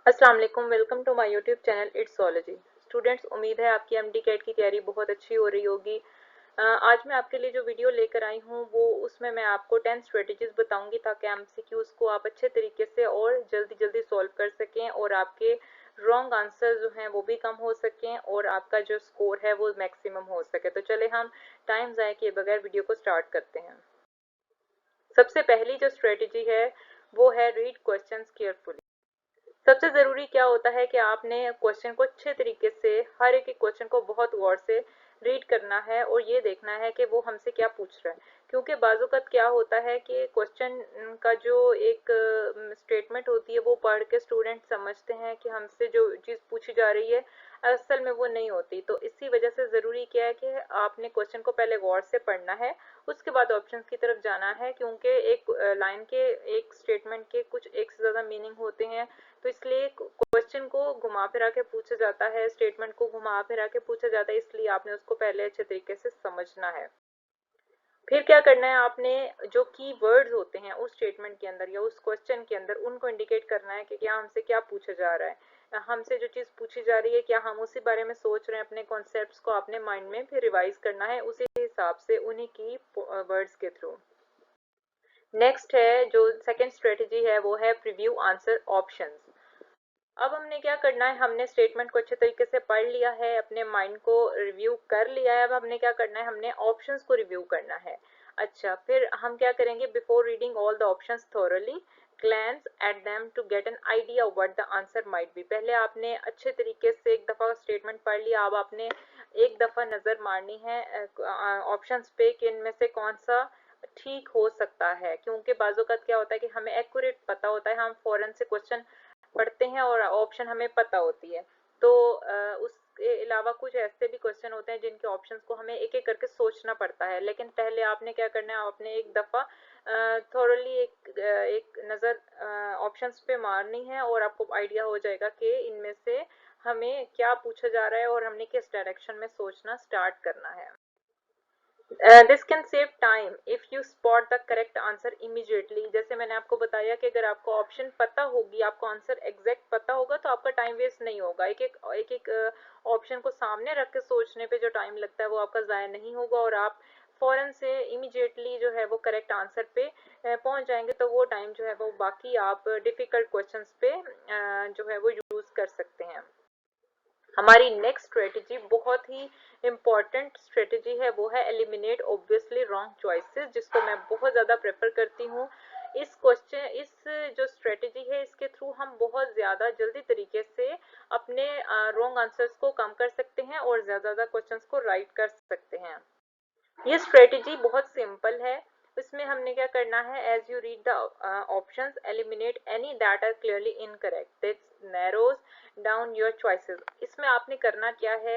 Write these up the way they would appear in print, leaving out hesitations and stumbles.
अस्सलाम वालेकुम, welcome to my YouTube channel Itsology. Students, उम्मीद है आपकी एमडी कैट की तैयारी बहुत अच्छी हो रही होगी। आज मैं आपके लिए जो वीडियो लेकर आई हूँ वो उसमें मैं आपको 10 स्ट्रेटजीज बताऊंगी ताकि एमसीक्यूज को आप अच्छे तरीके से और जल्दी जल्दी सॉल्व कर सकें और आपके रॉन्ग आंसर जो हैं वो भी कम हो सकें और आपका जो स्कोर है वो मैक्सिमम हो सके। तो चले हम टाइम ज़ाया किए बगैर वीडियो को स्टार्ट करते हैं। सबसे पहली जो स्ट्रेटजी है वो है रीड क्वेश्चंस केयरफुली। सबसे ज़रूरी क्या होता है कि आपने क्वेश्चन को अच्छे तरीके से हर एक क्वेश्चन को बहुत गौर से रीड करना है और ये देखना है कि वो हमसे क्या पूछ रहा है। क्योंकि बाज़ात क्या होता है कि क्वेश्चन का जो एक स्टेटमेंट होती है वो पढ़ के स्टूडेंट समझते हैं कि हमसे जो चीज़ पूछी जा रही है असल में वो नहीं होती। तो इसी वजह से ज़रूरी क्या है कि आपने क्वेश्चन को पहले गौर से पढ़ना है, उसके बाद ऑप्शंस की तरफ जाना है। क्योंकि एक लाइन के एक स्टेटमेंट के कुछ एक से ज़्यादा मीनिंग होते हैं, तो इसलिए क्वेश्चन को घुमा फिरा के पूछा जाता है, स्टेटमेंट को घुमा फिरा के पूछा जाता है, इसलिए आपने उसको पहले अच्छे तरीके से समझना है। फिर क्या करना है, आपने जो की वर्ड्स होते हैं उस स्टेटमेंट के अंदर या उस क्वेश्चन के अंदर उनको इंडिकेट करना है कि क्या हमसे क्या पूछा जा रहा है। हमसे जो चीज़ पूछी जा रही है क्या हम उसी बारे में सोच रहे हैं, अपने कॉन्सेप्ट्स को अपने माइंड में फिर रिवाइज करना है उसी हिसाब से उन्हीं की वर्ड्स के थ्रू। नेक्स्ट है जो सेकेंड स्ट्रेटेजी है वो है प्रीव्यू आंसर ऑप्शंस। अब हमने क्या करना है, हमने स्टेटमेंट को अच्छे तरीके से पढ़ लिया है, अपने माइंड को रिव्यू कर लिया है। अब हमने क्या करना है, हमने ऑप्शंस को रिव्यू करना है। अच्छा, फिर हम क्या करेंगे, before reading all the options thoroughly glance at them to get an idea what the answer might be. पहले आपने अच्छे तरीके से एक दफ़ा स्टेटमेंट पढ़ लिया, अब आपने एक दफ़ा नज़र मारनी है ऑप्शंस पे कि इनमें से कौन सा ठीक हो सकता है। क्योंकि बाज़ात क्या होता है कि हमें एक्यूरेट पता होता है, हम फ़ौरन से क्वेश्चन पढ़ते हैं और ऑप्शन हमें पता होती है। तो उसके अलावा कुछ ऐसे भी क्वेश्चन होते हैं जिनके ऑप्शंस को हमें एक एक करके सोचना पड़ता है, लेकिन पहले आपने क्या करना है, आपने एक दफ़ा थोरली एक नज़र ऑप्शंस पे मारनी है और आपको आइडिया हो जाएगा कि इनमें से हमें क्या पूछा जा रहा है और हमने किस डायरेक्शन में सोचना स्टार्ट करना है। This can save time if you spot the correct answer immediately. जैसे मैंने आपको बताया कि अगर आपको ऑप्शन पता होगी, आपको आंसर एग्जैक्ट पता होगा तो आपका टाइम वेस्ट नहीं होगा। एक ऑप्शन को सामने रख के सोचने पे जो टाइम लगता है वो आपका ज़ाया नहीं होगा और आप फ़ौरन से इमीडिएटली जो है वो करेक्ट आंसर पे पहुंच जाएंगे। तो वो टाइम जो है वो बाकी आप डिफ़िकल्ट क्वेश्चंस पे जो है वो यूज़ कर सकते हैं। हमारी नेक्स्ट स्ट्रेटेजी बहुत ही इम्पॉर्टेंट स्ट्रेटेजी है, वो है एलिमिनेट ऑब्वियसली रॉन्ग चॉइसेस, जिसको मैं बहुत ज़्यादा प्रेफर करती हूँ। इस जो स्ट्रेटेजी है इसके थ्रू हम बहुत ज़्यादा जल्दी तरीके से अपने रॉन्ग आंसर्स को कम कर सकते हैं और ज़्यादा क्वेश्चंस को राइट कर सकते हैं। ये स्ट्रेटेजी बहुत सिंपल है। इसमें हमने क्या करना है, as you read the options eliminate any that are clearly incorrect, this narrows down your choices. इसमें आपने करना क्या है,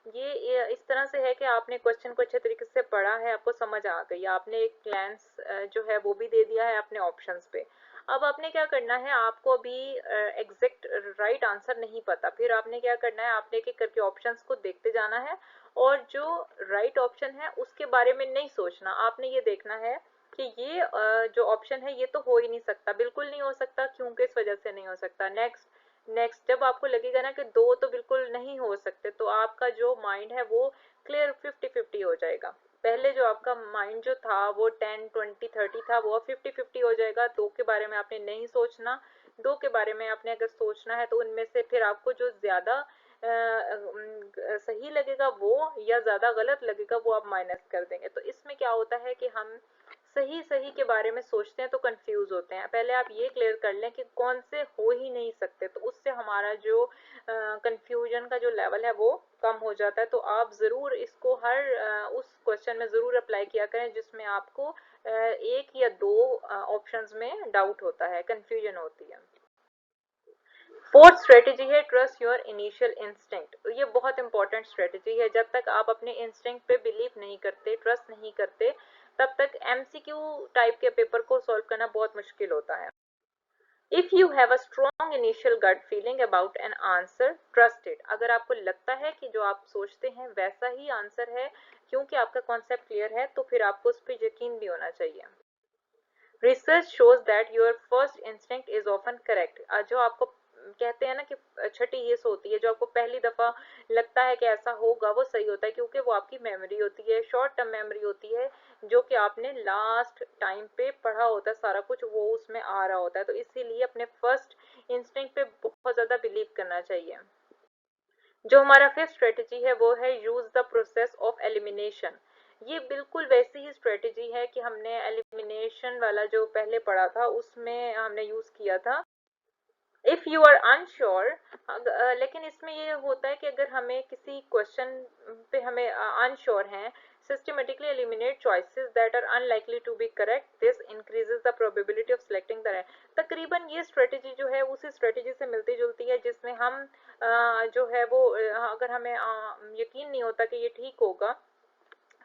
ये इस तरह से है कि आपने क्वेश्चन को अच्छे तरीके से पढ़ा है, आपको समझ आ गई, आपने एक ग्लैंस जो है वो भी दे दिया है अपने ऑप्शंस पे। अब आपने क्या करना है, आपको अभी एग्जैक्ट राइट आंसर नहीं पता, फिर आपने क्या करना है, आपने एक एक करके ऑप्शंस को देखते जाना है और जो राइट ऑप्शन है उसके बारे में नहीं सोचना। आपने ये देखना है कि ये जो ऑप्शन है ये तो हो ही नहीं सकता, बिल्कुल नहीं हो सकता, क्योंकि इस वजह से नहीं हो सकता। नेक्स्ट नेक्स्ट जब आपको लगेगा ना कि दो तो बिल्कुल नहीं हो सकते, तो आपका जो माइंड है वो क्लियर 50-50 हो जाएगा। पहले जो आपका माइंड जो था वो 10-20-30 था, वो 50-50 हो जाएगा। दो के बारे में आपने नहीं सोचना, दो के बारे में आपने अगर सोचना है तो उनमें से फिर आपको जो ज्यादा सही लगेगा वो या ज्यादा गलत लगेगा वो आप माइनस कर देंगे। तो इसमें क्या होता है कि हम सही सही के बारे में सोचते हैं तो कंफ्यूज होते हैं। पहले आप ये क्लियर कर लें कि कौन से हो ही नहीं सकते, तो उससे हमारा जो कंफ्यूजन का जो लेवल है वो कम हो जाता है। तो आप ज़रूर इसको हर उस क्वेश्चन में ज़रूर अप्लाई किया करें जिसमें आपको एक या दो ऑप्शंस में डाउट होता है, कंफ्यूजन होती है। फोर्थ स्ट्रेटेजी है ट्रस्ट योर इनिशियल इंस्टिंक्ट। तो ये बहुत इंपॉर्टेंट स्ट्रेटेजी है। जब तक आप अपने इंस्टिंक्ट पे बिलीव नहीं करते, ट्रस्ट नहीं करते, तब तक एमसीक्यू टाइप के पेपर को सॉल्व करना बहुत मुश्किल होता है। If you have a strong initial gut feeling about an answer, trust it. अगर आपको लगता है कि जो आप सोचते हैं वैसा ही आंसर है, क्योंकि आपका कॉन्सेप्ट क्लियर है, तो फिर आपको उस पर यकीन भी होना चाहिए। Research shows that your first instinct is often correct. जो आपको कहते हैं ना कि छठी हिस्स होती है, जो आपको पहली दफा लगता है कि ऐसा होगा, वो सही होता है, क्योंकि वो आपकी मेमोरी होती है, शॉर्ट टर्म मेमोरी होती है, जो कि आपने लास्ट टाइम पे पढ़ा होता है, सारा कुछ वो उसमें आ रहा होता है। तो इसीलिए अपने फर्स्ट इंस्टिंक्ट पे बहुत ज्यादा बिलीव करना चाहिए। जो हमारा फिफ्थ स्ट्रेटेजी है वो है use the process of elimination. ये बिल्कुल वैसी ही स्ट्रेटेजी है कि हमने एलिमिनेशन वाला जो पहले पढ़ा था उसमें हमने यूज किया था। इफ यू आर अनश्योर, लेकिन इसमें ये होता है कि अगर हमें किसी क्वेश्चन पे हमें अनश्योर हैं, systematically eliminate choices that are unlikely to be correct, this increases the probability of selecting the right। तकरीबन ये स्ट्रेटेजी जो है उसी स्ट्रेटेजी से मिलती जुलती है जिसमें हम जो है वो अगर हमें यकीन नहीं होता कि ये ठीक होगा,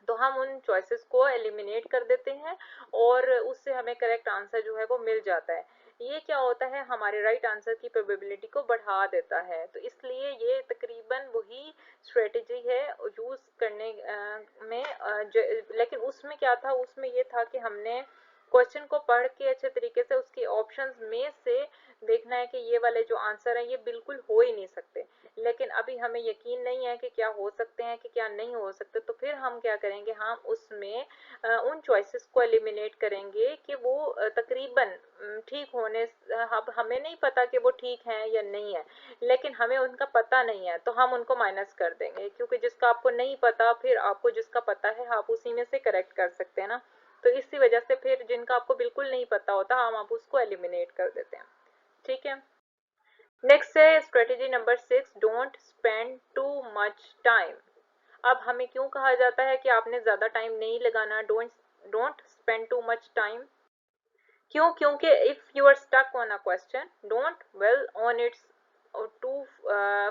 तो हम उन चॉइसेस को एलिमिनेट कर देते हैं और उससे हमें करेक्ट आंसर जो है वो मिल जाता है। ये क्या होता है, हमारे राइट आंसर की प्रोबेबिलिटी को बढ़ा देता है। तो इसलिए ये तकरीबन वही स्ट्रेटेजी है यूज करने में लेकिन उसमें क्या था, उसमें ये था कि हमने क्वेश्चन को पढ़ के अच्छे तरीके से उसके ऑप्शंस में से देखना है कि ये वाले जो आंसर है ये बिल्कुल हो ही नहीं सकते, लेकिन अभी हमें यकीन नहीं है कि क्या हो सकते हैं कि क्या नहीं हो सकते। तो फिर हम क्या करेंगे, हम उसमें उन चॉइसेस को एलिमिनेट करेंगे कि वो तकरीबन ठीक होने, अब हमें नहीं पता कि वो ठीक है या नहीं है, लेकिन हमें उनका पता नहीं है, तो हम उनको माइनस कर देंगे, क्योंकि जिसका आपको नहीं पता फिर आपको जिसका पता है आप उसी में से करेक्ट कर सकते हैं ना। तो इसी वजह से फिर जिनका आपको बिल्कुल नहीं पता होता हम आप उसको एलिमिनेट कर देते हैं। ठीक है। नेक्स्ट है strategy number 6, don't spend too much time. अब हमें क्यों कहा जाता है कि आपने ज्यादा टाइम नहीं लगाना, don't spend too much time? क्यों? क्योंकि if you are stuck on a question, don't well on its to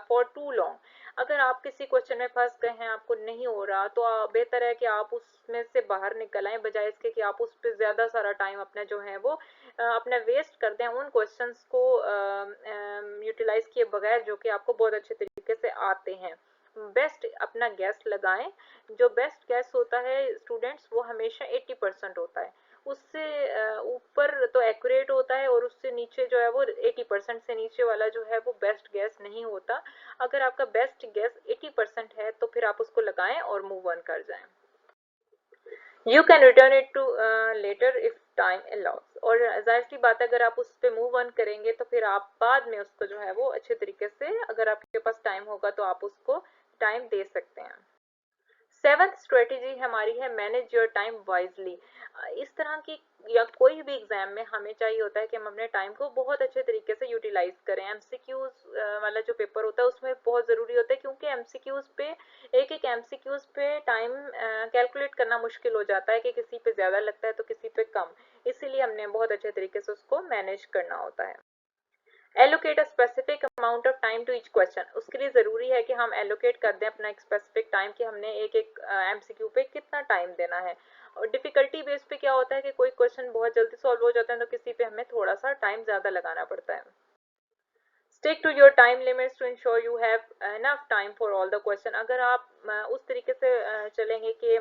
for too long. अगर आप किसी क्वेश्चन में फंस गए हैं, आपको नहीं हो रहा, तो बेहतर है कि आप उसमें से बाहर निकल आए, बजाय इसके कि आप उस पर ज्यादा सारा टाइम अपना जो है वो अपना वेस्ट कर दें उन क्वेश्चंस को यूटिलाइज किए बगैर, जो कि आपको बहुत अच्छे तरीके से आते हैं। बेस्ट अपना गैस लगाएं। जो बेस्ट गैस होता है स्टूडेंट्स, वो हमेशा 80% होता है। उससे ऊपर तो एक्यूरेट होता है और उससे नीचे जो है वो 80% से नीचे वाला जो है वो बेस्ट गैस नहीं होता। अगर आपका बेस्ट गैस 80% है तो फिर आप उसको लगाएं और मूव ऑन कर जाएं। You can return it to later if time allows. और जाहिर सी बात है, अगर आप उस पर मूव ऑन करेंगे तो फिर आप बाद में उसको जो है वो अच्छे तरीके से, अगर आपके पास टाइम होगा तो आप उसको टाइम दे सकते हैं। सेवंथ स्ट्रेटेजी हमारी है मैनेज योर टाइम वाइजली। इस तरह की या कोई भी एग्जाम में हमें चाहिए होता है कि हम अपने टाइम को बहुत अच्छे तरीके से यूटिलाइज करें। एमसीक्यूज वाला जो पेपर होता है उसमें बहुत ज़रूरी होता है, क्योंकि एमसीक्यूज पे एक एक एमसीक्यूज पे टाइम कैलकुलेट करना मुश्किल हो जाता है कि किसी पे ज़्यादा लगता है तो किसी पे कम। इसीलिए हमने बहुत अच्छे तरीके से उसको मैनेज करना होता है। Allocate a specific amount of time to each question. उसके लिए ज़रूरी है कि हम एलोकेट कर दें अपना एक स्पेसिफिक टाइम, कि हमने एक एक एमसीक्यू पे कितना टाइम देना है। और डिफिकल्टी बेस पे क्या होता है कि कोई क्वेश्चन बहुत जल्दी सॉल्व हो जाता है तो किसी पे हमें थोड़ा सा टाइम ज़्यादा लगाना पड़ता है। Stick to your time limits to ensure you have enough time for all the question. अगर आप उस तरीके से चलेंगे कि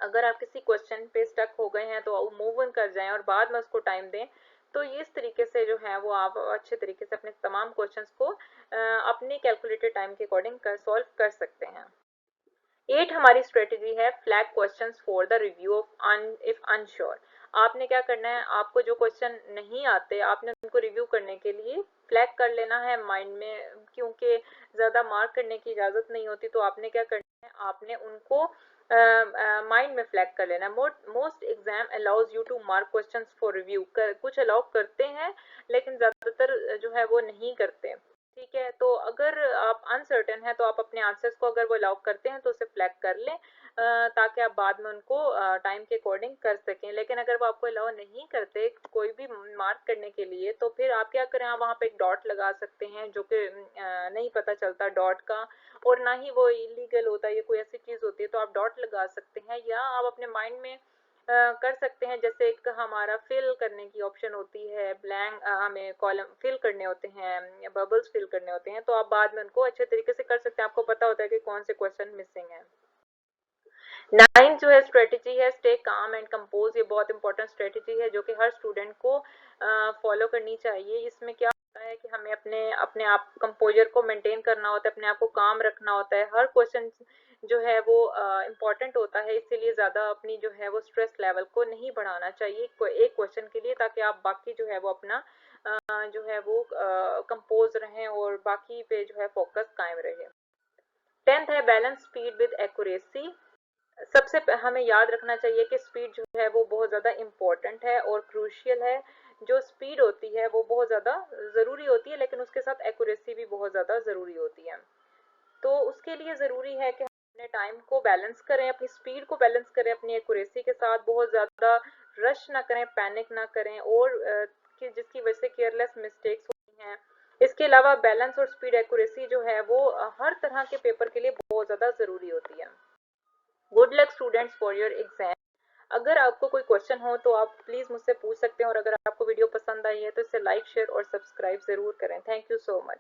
अगर आप किसी क्वेश्चन पे स्टक हो गए हैं तो मूव ऑन कर जाएं और बाद में उसको टाइम दें, तो ये इस तरीके से जो है वो आप अच्छे तरीके से अपने तमाम क्वेश्चंस को अपने कैलकुलेटेड टाइम के अकॉर्डिंग सॉल्व कर सकते हैं। 8 हमारी स्ट्रेटेजी है flag questions for the review of if unsure. आपने क्या करना है, आपको जो क्वेश्चन नहीं आते आपने उनको रिव्यू करने के लिए फ्लैग कर लेना है माइंड में, क्योंकि ज़्यादा मार्क करने की इजाज़त नहीं होती। तो आपने क्या करना है, आपने उनको माइंड में फ्लैग कर लेना। Most exam allows you to mark questions for review. कुछ अलाउ करते हैं लेकिन ज़्यादातर जो है वो नहीं करते। ठीक है, तो अगर आप अनसर्टेन है तो आप अपने आंसर्स को अगर वो अलाउ करते हैं तो उसे फ्लैग कर लें, ताकि आप बाद में उनको टाइम के अकॉर्डिंग कर सकें। लेकिन अगर वो आपको अलाउ नहीं करते कोई भी मार्क करने के लिए, तो फिर आप क्या करें, आप वहाँ पे एक डॉट लगा सकते हैं, जो कि नहीं पता चलता डॉट का, और ना ही वो इलीगल होता है, ये कोई ऐसी चीज़ होती है, तो आप डॉट लगा सकते हैं। या आप अपने माइंड में कर सकते हैं, जैसे एक हमारा फिल करने की ऑप्शन होती है, ब्लैंक हमें कॉलम फिल करने होते हैं, बबल्स फिल करने होते हैं, तो आप बाद में उनको अच्छे तरीके से कर सकते हैं, आपको पता होता है कि कौन से क्वेश्चन मिसिंग है। 9 जो है स्ट्रेटेजी है स्टे काम एंड कंपोज। ये बहुत इंपॉर्टेंट स्ट्रेटेजी है जो कि हर स्टूडेंट को फॉलो करनी चाहिए। इसमें क्या होता है कि हमें अपने अपने आप कंपोजर को मेंटेन करना होता है, अपने आप को काम रखना होता है। हर क्वेश्चन जो है वो इम्पोर्टेंट होता है, इसीलिए ज़्यादा अपनी जो है वो स्ट्रेस लेवल को नहीं बढ़ाना चाहिए एक क्वेश्चन के लिए, ताकि आप बाकी जो है वो अपना जो है वो कंपोज रहें और बाकी पे जो है फोकस कायम रहे। 10th है बैलेंस स्पीड विद एक्यूरेसी। सबसे हमें याद रखना चाहिए कि स्पीड जो है वो बहुत ज़्यादा इम्पोर्टेंट है और क्रूशियल है। जो स्पीड होती है वो बहुत ज़्यादा ज़रूरी होती है, लेकिन उसके साथ एक्यूरेसी भी बहुत ज़्यादा ज़रूरी होती है। तो उसके लिए ज़रूरी है कि अपने टाइम को बैलेंस करें, अपनी स्पीड को बैलेंस करें अपनी एक्यूरेसी के साथ। बहुत ज़्यादा रश ना करें, पैनिक ना करें, और कि जिसकी वजह से केयरलेस मिस्टेक्स होती हैं। इसके अलावा बैलेंस और स्पीड एक्यूरेसी जो है वो हर तरह के पेपर के लिए बहुत ज़्यादा ज़रूरी होती है। Good luck students for your exam. अगर आपको कोई क्वेश्चन हो तो आप प्लीज़ मुझसे पूछ सकते हैं, और अगर आपको वीडियो पसंद आई है तो इसे लाइक, शेयर और सब्सक्राइब ज़रूर करें। Thank you so much.